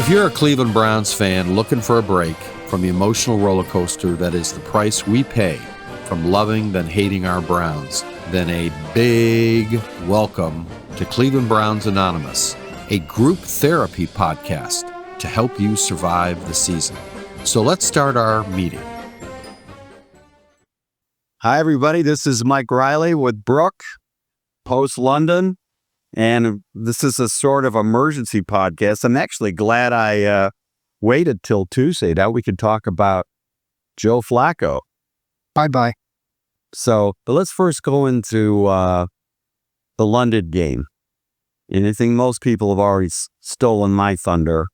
If you're a Cleveland Browns fan looking for a break from the emotional roller coaster that is the price we pay from loving then hating our Browns, then a big welcome to Cleveland Browns Anonymous, a group therapy podcast to help you survive the season. So let's start our meeting. Hi, everybody. This is Mike Riley with Brook, post London, and this is a sort of emergency podcast. I'm actually glad I waited till Tuesday. Now we could talk about Joe Flacco. Bye-bye. So let's first go into the London game. And I think most people have already stolen my thunder.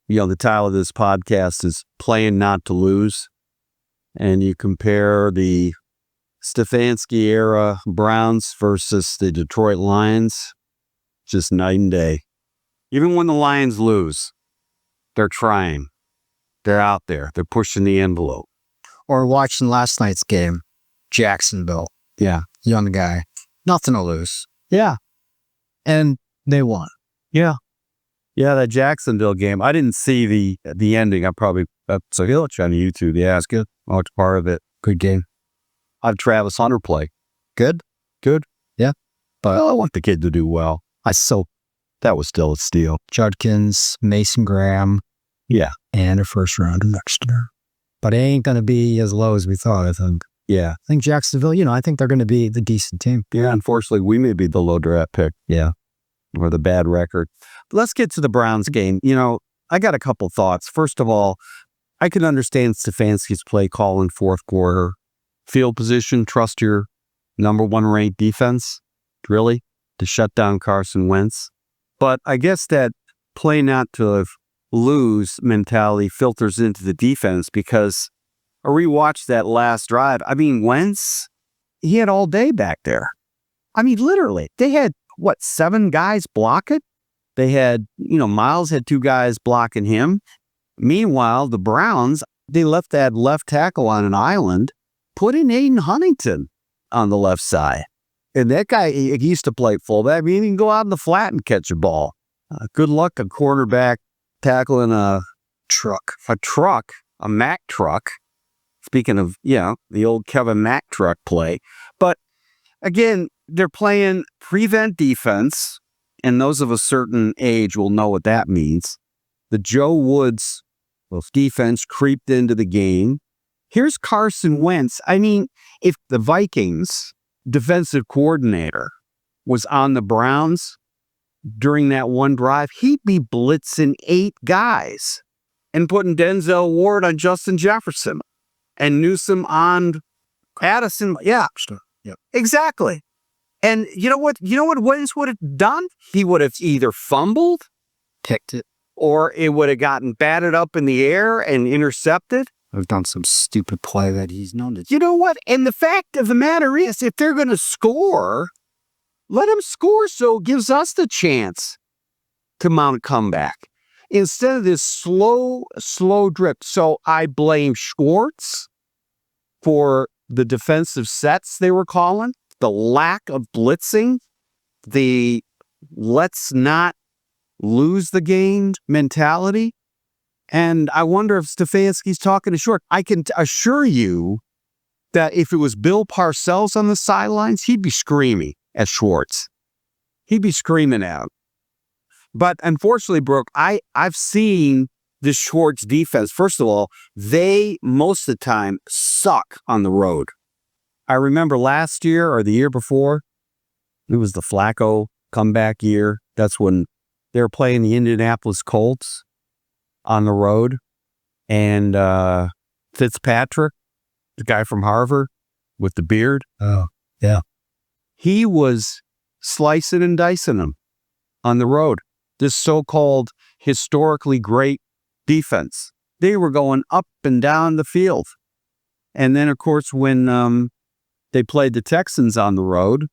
You know, the title of this podcast is Playing Not to Lose. And you compare the Stefanski-era Browns versus the Detroit Lions, just night and day. Even when the Lions lose, they're trying. They're out there. They're pushing the envelope. Or watching last night's game, Jacksonville. Yeah. Young guy. Nothing to lose. Yeah. And they won. Yeah. Yeah, that Jacksonville game. I didn't see the ending. So he'll watch on YouTube. Yeah, it's good. I watched part of it. Good game. I'd Travis Hunter play. Good? Good. Yeah. But I want the kid to do well. That was still a steal. Judkins, Mason Graham. Yeah. And a first rounder next year. But it ain't going to be as low as we thought, I think. Yeah. I think Jacksonville, I think they're going to be the decent team. Yeah, unfortunately, we may be the low draft pick. Yeah. Or the bad record. But let's get to the Browns game. I got a couple thoughts. First of all, I can understand Stefanski's play call in fourth quarter. Field position, trust your number one ranked defense, really, to shut down Carson Wentz. But I guess that play not to lose mentality filters into the defense because I rewatched that last drive. I mean, Wentz, he had all day back there. I mean, literally, they had, 7 guys block it? They had, Miles had 2 guys blocking him. Meanwhile, the Browns, they left that left tackle on an island, put in Aiden Huntington on the left side. And that guy, he used to play fullback. I mean, he can go out in the flat and catch a ball. Good luck, a quarterback tackling a Mack truck. Speaking of, the old Kevin Mack truck play. But again, they're playing prevent defense, and those of a certain age will know what that means. The Joe Woods defense creeped into the game. Here's Carson Wentz. I mean, if the Vikings defensive coordinator was on the Browns during that one drive, he'd be blitzing 8 guys and putting Denzel Ward on Justin Jefferson and Newsom on Addison. Yeah, yep. Exactly. And you know what Wentz would have done? He would have either fumbled, picked it, or it would have gotten batted up in the air and intercepted. I've done some stupid play that he's known to do. You know what? And the fact of the matter is, if they're going to score, let them score so it gives us the chance to mount a comeback instead of this slow drip. So I blame Schwartz for the defensive sets they were calling, the lack of blitzing, the let's not lose the game mentality. And I wonder if Stefanski's talking to Short. I can assure you that if it was Bill Parcells on the sidelines, he'd be screaming at Schwartz. He'd be screaming out. But unfortunately, Brook, I've seen the Schwartz defense. First of all, they most of the time suck on the road. I remember last year or the year before, it was the Flacco comeback year. That's when they were playing the Indianapolis Colts on the road, and Fitzpatrick, the guy from Harvard with the beard. Oh, yeah. He was slicing and dicing them on the road. This so-called historically great defense. They were going up and down the field. And then, of course, when they played the Texans on the road,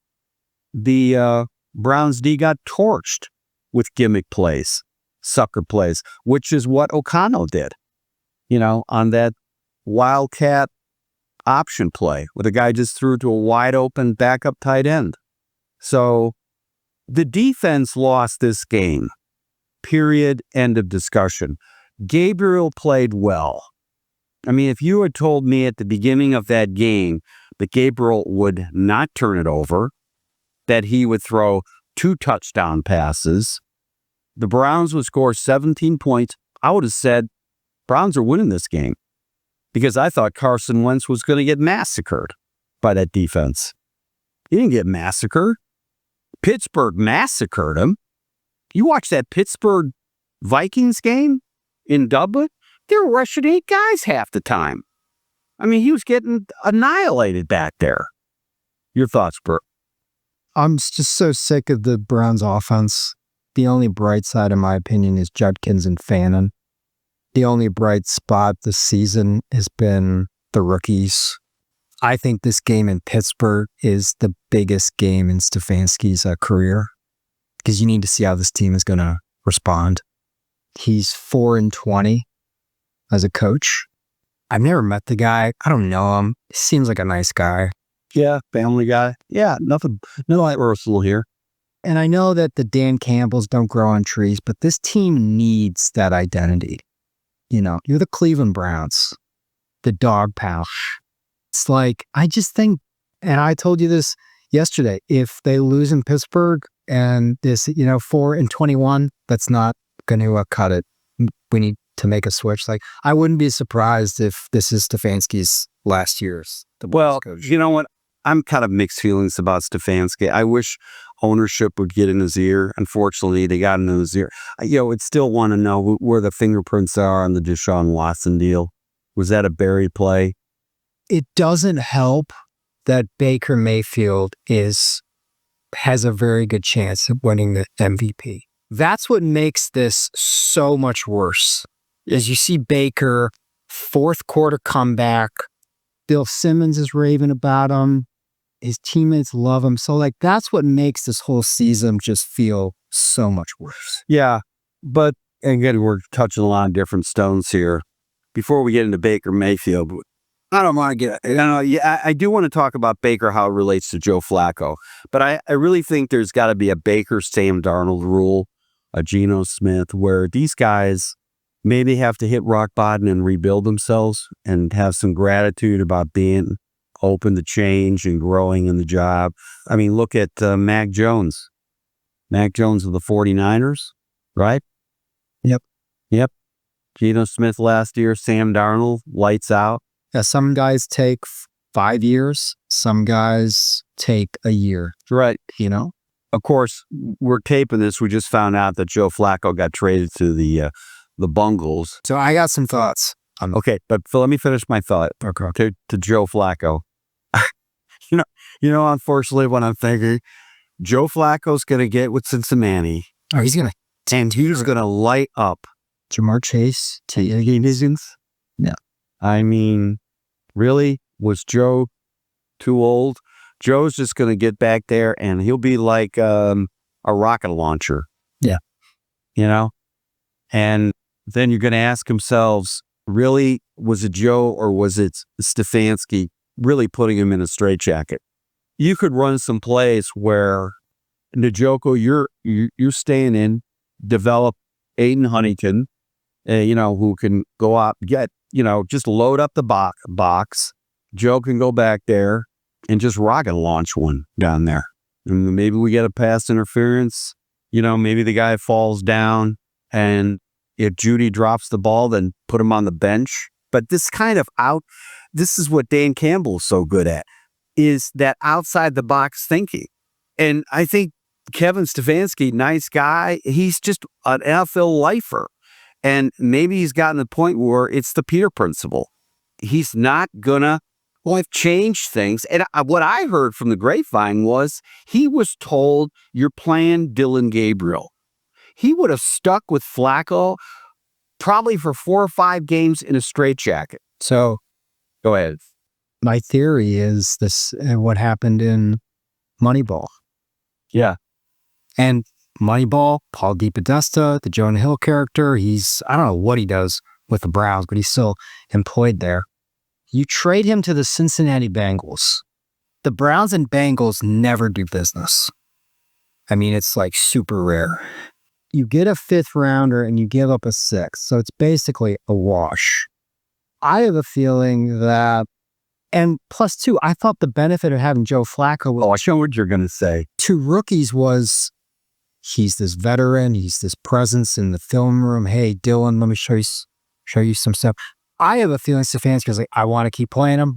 the Browns D got torched with gimmick plays. Sucker plays, which is what O'Connell did, on that wildcat option play where the guy just threw to a wide open backup tight end. So the defense lost this game. Period. End of discussion. Gabriel played well. I mean, if you had told me at the beginning of that game that Gabriel would not turn it over, that he would throw 2 touchdown passes, the Browns would score 17 points, I would have said Browns are winning this game, because I thought Carson Wentz was going to get massacred by that defense. He didn't get massacred. Pittsburgh massacred him. You watch that Pittsburgh Vikings game in Dublin, they were rushing 8 guys half the time. I mean, he was getting annihilated back there. Your thoughts, Brook? I'm just so sick of the Browns offense. The only bright side, in my opinion, is Judkins and Fannin. The only bright spot this season has been the rookies. I think this game in Pittsburgh is the biggest game in Stefanski's career, because you need to see how this team is going to respond. He's 4-20 as a coach. I've never met the guy. I don't know him. He seems like a nice guy. Yeah, family guy. Yeah, nothing personal here. And I know that the Dan Campbells don't grow on trees, but this team needs that identity. You know, you're the Cleveland Browns, the dog pouch. It's like, I just think, and I told you this yesterday, if they lose in Pittsburgh and this, 4-21, that's not going to cut it. We need to make a switch. Like, I wouldn't be surprised if this is Stefanski's last year's. Well, you know what? I'm kind of mixed feelings about Stefanski. I wish ownership would get in his ear. Unfortunately, they got in his ear. I'd still want to know where the fingerprints are on the Deshaun Watson deal. Was that a buried play? It doesn't help that Baker Mayfield has a very good chance of winning the MVP. That's what makes this so much worse. As you see Baker, 4th quarter comeback, Bill Simmons is raving about him. His teammates love him. So, that's what makes this whole season just feel so much worse. Yeah, but again, we're touching a lot of different stones here. Before we get into Baker Mayfield, I don't want to get, I do want to talk about Baker, how it relates to Joe Flacco. But I really think there's got to be a Baker, Sam Darnold rule, a Geno Smith, where these guys maybe have to hit rock bottom and rebuild themselves and have some gratitude about being open to change and growing in the job. I mean, look at Mac Jones. Mac Jones of the 49ers, right? Yep. Geno Smith last year, Sam Darnold, lights out. Yeah, some guys take 5 years. Some guys take a year. Right. Of course, we're taping this. We just found out that Joe Flacco got traded to the Bungles. So I got some thoughts. Okay, but let me finish my thought. Okay. To Joe Flacco. Unfortunately, what I'm thinking, Joe Flacco's going to get with Cincinnati. Oh, he's going to. And he's going to light up Jamar Chase. Yeah. I mean, really? Was Joe too old? Joe's just going to get back there and he'll be like a rocket launcher. Yeah. And then you're going to ask themselves, really, was it Joe or was it Stefanski really putting him in a straitjacket? You could run some plays where Njoku, you're staying in, develop Aiden Huntington, who can go out, get, just load up the box. Joe can go back there and just rocket launch one down there. And maybe we get a pass interference. Maybe the guy falls down, and if Judy drops the ball, then put him on the bench. But this is what Dan Campbell is so good at, is that outside the box thinking. And I think Kevin Stefanski, nice guy, he's just an NFL lifer. And maybe he's gotten to the point where it's the Peter principle. He's not gonna change things. And what I heard from the grapevine was he was told, you're playing Dylan Gabriel. He would have stuck with Flacco probably for 4 or 5 games in a straitjacket. So, go ahead. My theory is this: what happened in Moneyball. Yeah. And Moneyball, Paul DePodesta, the Jonah Hill character, I don't know what he does with the Browns, but he's still employed there. You trade him to the Cincinnati Bengals. The Browns and Bengals never do business. I mean, it's like super rare. you get a 5th rounder and you give up a 6th. So it's basically a wash. I have a feeling that, and plus 2, I thought the benefit of having Joe Flacco was, I know what you're going to say. 2 rookies was, he's this veteran, he's this presence in the film room. Hey, Dylan, let me show you some stuff. I have a feeling Stefanski was like, I want to keep playing him,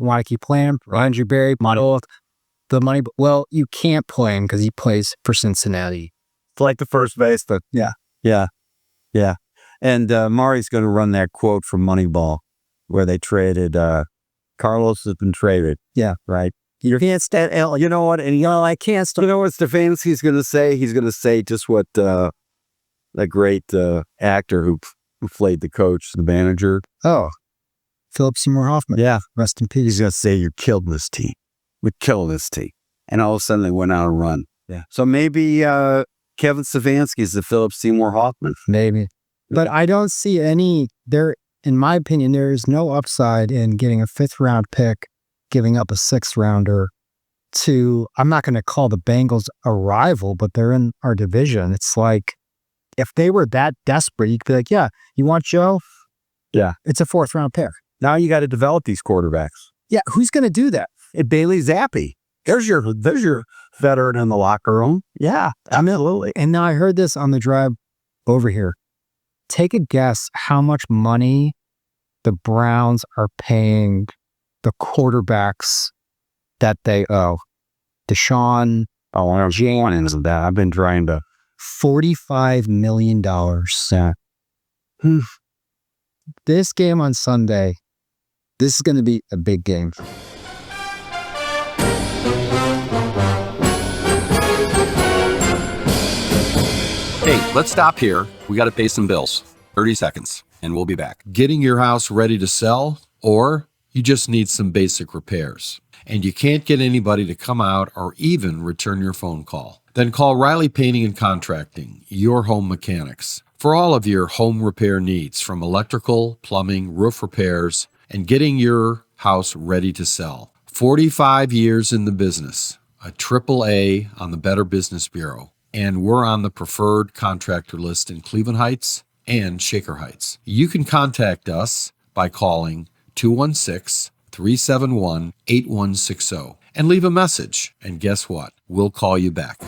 Andrew Berry, the money. Well, you can't play him because he plays for Cincinnati. It's like the first base, but yeah. And Mari's going to run that quote from Moneyball where they traded, Carlos has been traded. Yeah. Right. You can't stand L. You know what? And I can't stand. You know what Stefanski's going to say? He's going to say just what that great actor who played the coach, the manager. Oh, Philip Seymour Hoffman. Yeah. Rest in peace. He's going to say, you're killing this team. We're killing this team. And all of a sudden they went on a run. Yeah. So maybe Kevin Stefanski is the Philip Seymour Hoffman. Maybe. But I don't see any there. In my opinion, there is no upside in getting a 5th round pick, giving up a 6th rounder to, I'm not going to call the Bengals a rival, but they're in our division. It's like, if they were that desperate, you could be like, yeah, you want Joe? Yeah. It's a 4th round pick. Now you got to develop these quarterbacks. Yeah. Who's going to do that? Bailey Zappi. There's your veteran in the locker room. Yeah, absolutely. And now I heard this on the drive over here. Take a guess how much money the Browns are paying the quarterbacks that they owe. Deshaun. Oh, I was going into that. I've been trying to. $45 million. Yeah. This game on Sunday, this is going to be a big game. Hey, let's stop here. We got to pay some bills. 30 seconds, and we'll be back. Getting your house ready to sell, or you just need some basic repairs, and you can't get anybody to come out or even return your phone call. Then call Riley Painting and Contracting, your home mechanics, for all of your home repair needs, from electrical, plumbing, roof repairs, and getting your house ready to sell. 45 years in the business, a AAA on the Better Business Bureau, and we're on the preferred contractor list in Cleveland Heights and Shaker Heights. You can contact us by calling 216-371-8160 and leave a message. And guess what? We'll call you back.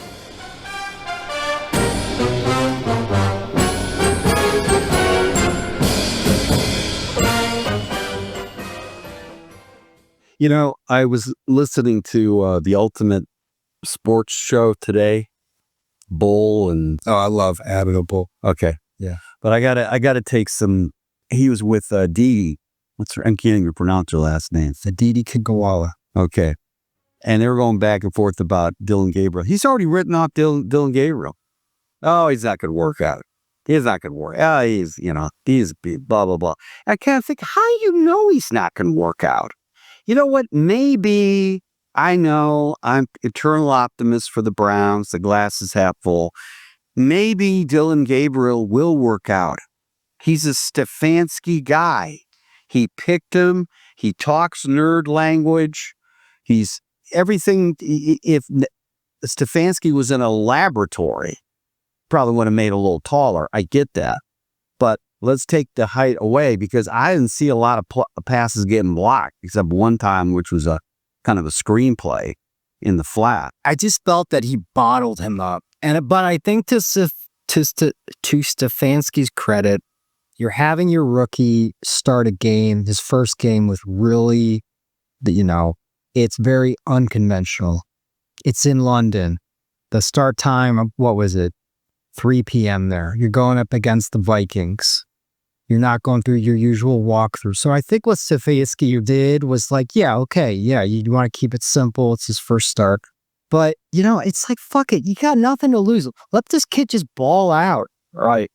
You know, I was listening to the Ultimate Sports Show today. Bull and I love Abbott Bull. Okay, yeah, but I gotta take some. He was with Didi. I can't even pronounce her last name. Didi Kigawala. Okay, and they were going back and forth about Dylan Gabriel. He's already written off Dylan Gabriel. Oh, he's not going to work out. He's not going to work. He's blah blah blah. I can't think. How do you know he's not going to work out? You know what? Maybe. I know I'm eternal optimist for the Browns. The glass is half full. Maybe Dylan Gabriel will work out. He's a Stefanski guy. He picked him. He talks nerd language. He's everything. If Stefanski was in a laboratory, probably would have made it a little taller. I get that. But let's take the height away, because I didn't see a lot of passes getting blocked, except one time, which was a kind of a screenplay in the flat. I just felt that he bottled him up. But I think to Stefanski's credit, you're having your rookie start a game, his first game, with really, it's very unconventional. It's in London. The start time, what was it? 3 p.m. there. You're going up against the Vikings. You're not going through your usual walkthrough. So I think what Stefanski did was like, you want to keep it simple. It's his first start. But, it's like, fuck it. You got nothing to lose. Let this kid just ball out. Right.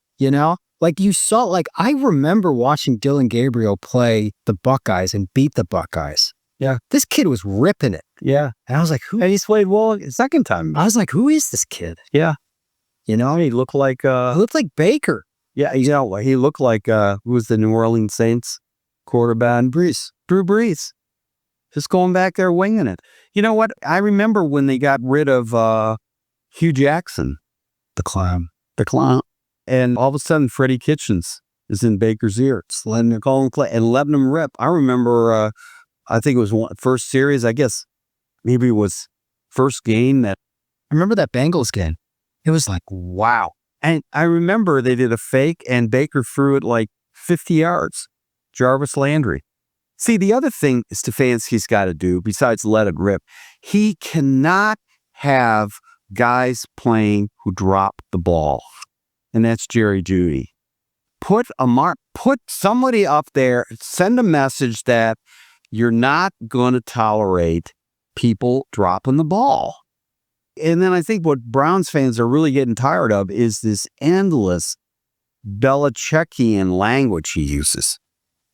Like you saw, I remember watching Dylan Gabriel play the Buckeyes and beat the Buckeyes. Yeah. This kid was ripping it. Yeah. And I was like, who? And he's played well the second time. I was like, who is this kid? Yeah. He looked like... He looked like Baker. Yeah, he looked like, who was the New Orleans Saints quarterback? Drew Brees. Just going back there winging it. You know what? I remember when they got rid of Hugh Jackson. The clown. And all of a sudden, Freddie Kitchens is in Baker's ear, letting him call him play and letting him rip. I remember, I think it was first series, I guess maybe it was first game that. I remember that Bengals game. It was like, Wow. And I remember they did a fake and Baker threw it like 50 yards. Jarvis Landry. See, the other thing Stefanski's got to do, besides let it rip, he cannot have guys playing who drop the ball. And that's Jerry Jeudy. Put somebody up there, send a message that you're not going to tolerate people dropping the ball. And then I think what Browns fans are really getting tired of is this endless Belichickian language he uses.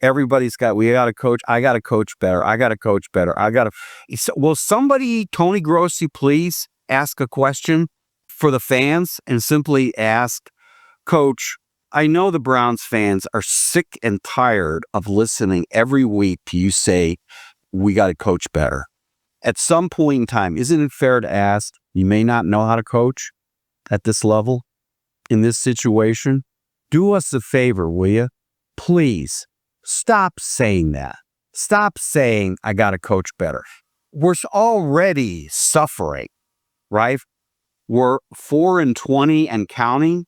Everybody's got, we got to coach. I got to coach better. I got to coach better. Will somebody, Tony Grossi, please ask a question for the fans and simply ask, Coach, I know the Browns fans are sick and tired of listening every week to you say, we got to coach better. At some point in time, isn't it fair to ask, you may not know how to coach at this level, in this situation? Do us a favor, will you? Please, stop saying that. Stop saying, I got to coach better. We're already suffering, right? We're 4-20 and counting.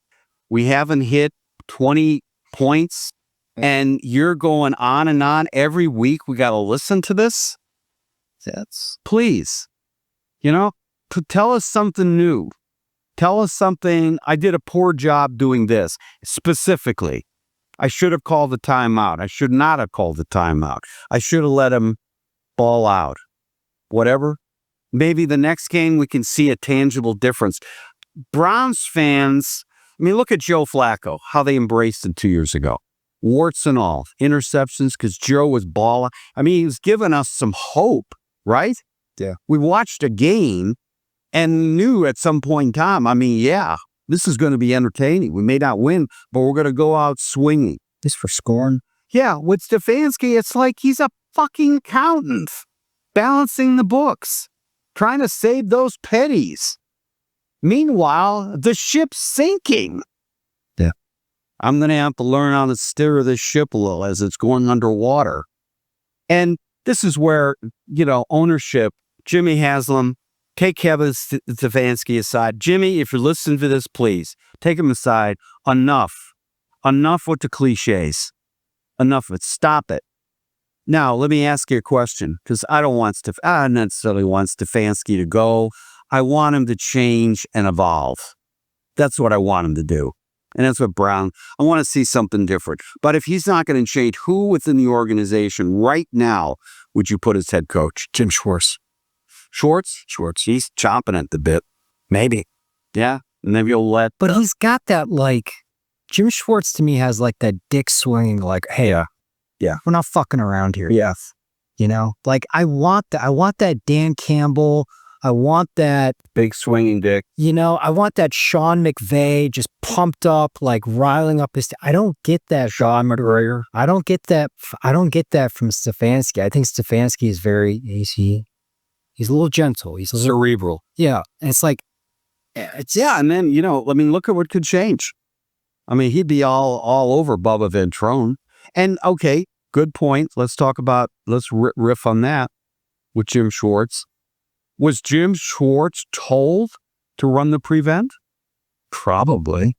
We haven't hit 20 points, and you're going on and on. Every week, we got to listen to this. Please, tell us something new. Tell us something. I did a poor job doing this. Specifically, I should have called the timeout. I should not have called the timeout. I should have let him ball out. Whatever. Maybe the next game we can see a tangible difference. Browns fans, look at Joe Flacco, how they embraced it 2 years ago. Warts and all. Interceptions because Joe was balling. He was giving us some hope. Right? Yeah. We watched a game and knew at some point in time, this is going to be entertaining. We may not win, but we're going to go out swinging. Just for scoring. Yeah. With Stefanski, it's like he's a fucking accountant balancing the books, trying to save those pennies. Meanwhile, the ship's sinking. Yeah. I'm going to have to learn how to steer this ship a little as it's going underwater. And this is where, ownership, Jimmy Haslam, take Kevin Stefanski aside. Jimmy, if you're listening to this, please take him aside. Enough with the cliches. Enough of it. Stop it. Now, let me ask you a question, because I don't necessarily want Stefanski to go. I want him to change and evolve. That's what I want him to do. And that's what I want to see something different. But if he's not going to change, who within the organization right now would you put as head coach? Jim Schwartz. Schwartz? He's chomping at the bit. Maybe. Yeah. And then you'll let. But he's got that, Jim Schwartz to me has that dick swinging, hey, yeah, we're not fucking around here. Yes. I want that Dan Campbell. I want that big swinging dick. I want that Sean McVay just pumped up, riling up his. I don't get that. Sean McGregor. I don't get that from Stefanski. I think Stefanski is very easy. He's a little gentle. He's cerebral. Yeah, and it's yeah. And then look at what could change. He'd be all over Bubba Ventrone. And okay, good point. Let's riff on that with Jim Schwartz. Was Jim Schwartz told to run the prevent? Probably.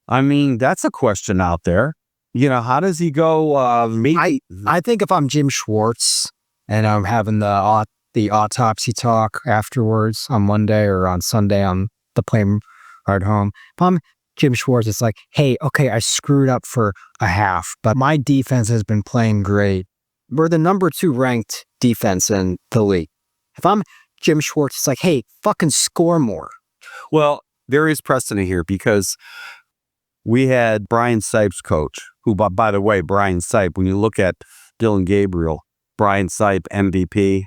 That's a question out there. How does he go? I think if I'm Jim Schwartz and I'm having the autopsy talk afterwards on Monday or on Sunday on the plane ride home, if I'm Jim Schwartz, it's hey, okay, I screwed up for a half, but my defense has been playing great. We're the number 2 ranked defense in the league. If I'm Jim Schwartz, it's hey, fucking score more. Well, there is precedent here because we had Brian Sipe's coach, who, by the way, Brian Sipe, when you look at Dylan Gabriel, Brian Sipe, MVP,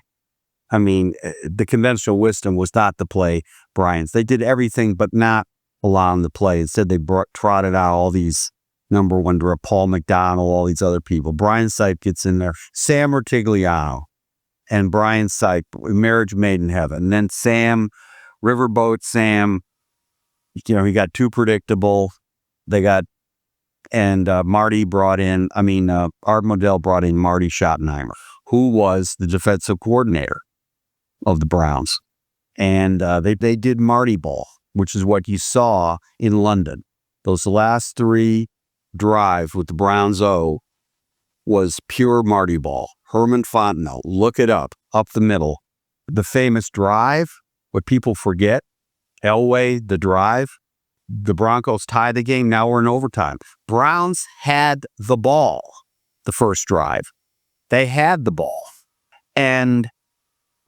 the conventional wisdom was not to play Brian's. They did everything but not allow him to play. Instead, they trotted out all these number 1 draft, Paul McDonald, all these other people. Brian Sipe gets in there. Sam Ortigliano. And Brian Sipe, marriage made in heaven. And then Riverboat Sam, he got too predictable. Marty brought in, Art Modell brought in Marty Schottenheimer, who was the defensive coordinator of the Browns. And they did Marty ball, which is what you saw in London. Those last 3 drives with the Browns was pure Marty ball. Herman Fontenot, look it up the middle. The famous drive, what people forget, Elway, the drive. The Broncos tied the game. Now we're in overtime. Browns had the ball the first drive. They had the ball. And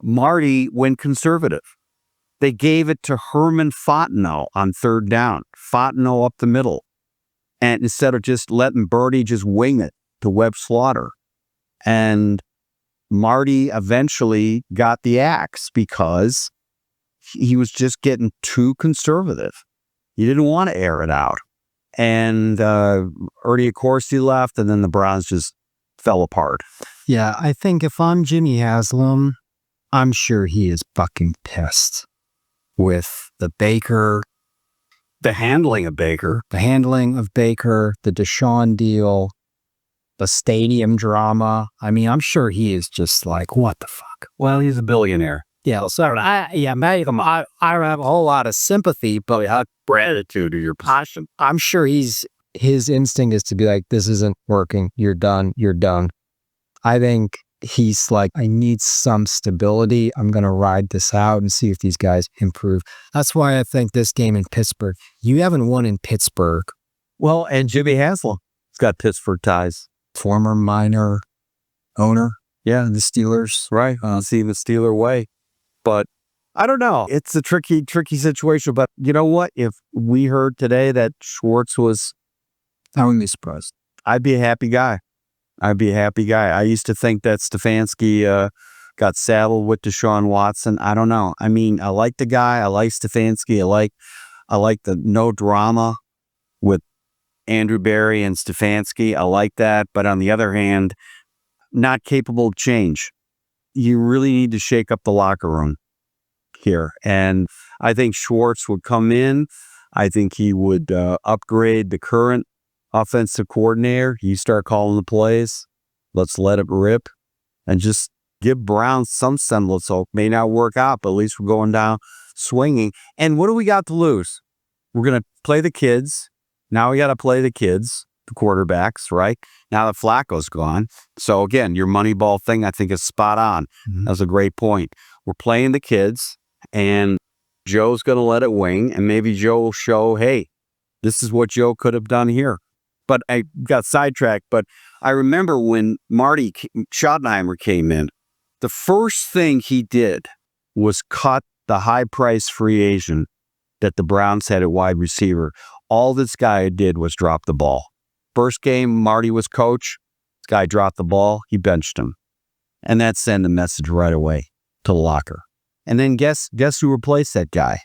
Marty went conservative. They gave it to Herman Fontenot on 3rd down. Fontenot up the middle. And instead of just letting Birdie just wing it to Webb Slaughter. And Marty eventually got the axe because he was just getting too conservative. He didn't want to air it out. And Ernie Accorsi left, and then the Browns just fell apart. Yeah, I think if I'm Jimmy Haslam, I'm sure he is fucking pissed with the Baker, The handling of Baker, the Deshaun deal, the stadium drama. I mean, I'm sure he is just like, what the fuck? well, he's a billionaire. Yeah, so I have a whole lot of sympathy, but Gratitude to your passion. I'm sure his instinct is to be like, this isn't working. You're done. I think he's like, I need some stability. I'm going to ride this out and see if these guys improve. That's why I think this game in Pittsburgh, you haven't won in Pittsburgh. Well, and Jimmy Haslam, he's got Pittsburgh ties. Former minor owner. Yeah, The Steelers. right. See the Steeler way. But I don't know. It's a tricky situation. But you know what? If we heard today that Schwartz was, I wouldn't be surprised. I'd be a happy guy. I used to think that Stefanski got saddled with Deshaun Watson. I don't know. I mean, I like the guy. I like Stefanski. I like the no drama with Andrew Berry and Stefanski. I like that. But on the other hand, not capable of change. You really need to shake up the locker room here. And I think Schwartz would come in. I think he would upgrade the current offensive coordinator. You start calling the plays. Let's let it rip and just give Browns some semblance of, may not work out, but at least we're going down swinging. And what do we got to lose? We're going to play the kids. Now we got to play the kids, the quarterbacks, right? Now that Flacco's gone. So again, your Moneyball thing, I think, is spot on. Mm-hmm. That's a great point. We're playing the kids, and Joe's going to let it wing, and maybe Joe will show, hey, this is what Joe could have done here. But I got sidetracked. But I remember when Marty Schottenheimer came in, the first thing he did was cut the high-priced free agent that the Browns had at wide receiver. All this guy did was drop the ball. First game, Marty was coach. This guy dropped the ball. He benched him. And that sent a message right away to the locker. And then guess who replaced that guy?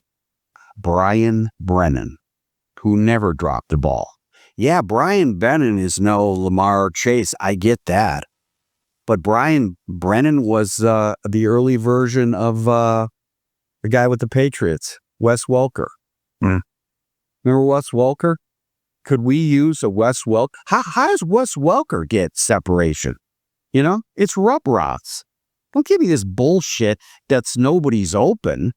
Brian Brennan, who never dropped the ball. Yeah, Brian Brennan is no Lamar Chase. I get that. But Brian Brennan was the early version of the guy with the Patriots, Wes Welker. Mm. Remember Wes Welker? Could we use a Wes Welker? How does Wes Welker get separation? You know, it's rub rots. Don't give me this bullshit that's nobody's open.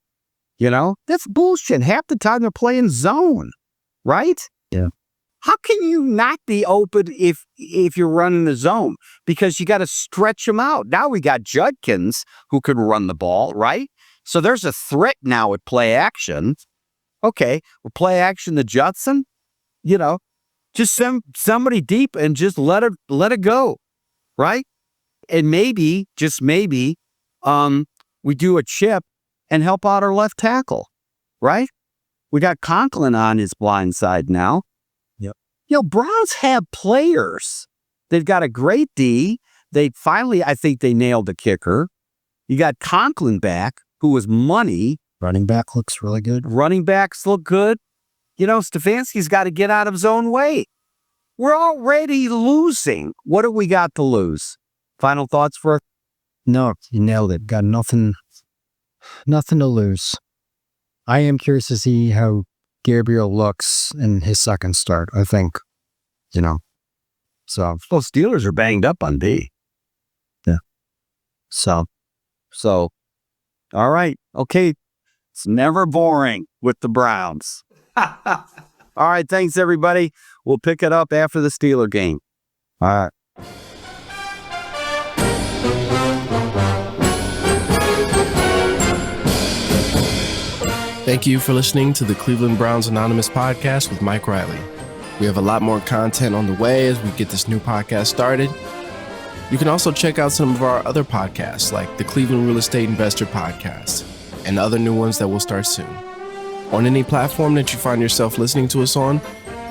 You know, that's bullshit. Half the time they're playing zone, right? Yeah. How can you not be open if you're running the zone? Because you got to stretch them out. Now we got Judkins who could run the ball, right? So there's a threat now at play action. Okay, we'll play action to Judson. You know, just send somebody deep and just let it go, right? And maybe, just maybe, we do a chip and help out our left tackle, right? We got Conklin on his blind side now. Yep. You know, Browns have players. They've got a great D. They finally, I think they nailed the kicker. You got Conklin back, who was money. Running back looks really good. Running backs look good. You know, Stefanski's got to get out of his own way. We're already losing. What do we got to lose? Final thoughts for? No, you nailed it. Got nothing to lose. I am curious to see how Gabriel looks in his second start. I think, so. Well, Steelers are banged up on D. Yeah. So, all right. Okay. It's never boring with the Browns. All right. Thanks, everybody. We'll pick it up after the Steeler game. All right. Thank you for listening to the Cleveland Browns Anonymous podcast with Mike Riley. We have a lot more content on the way as we get this new podcast started. You can also check out some of our other podcasts like the Cleveland Real Estate Investor Podcast and other new ones that will start soon. On any platform that you find yourself listening to us on,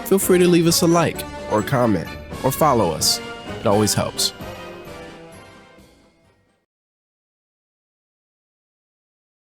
feel free to leave us a like or comment or follow us. It always helps.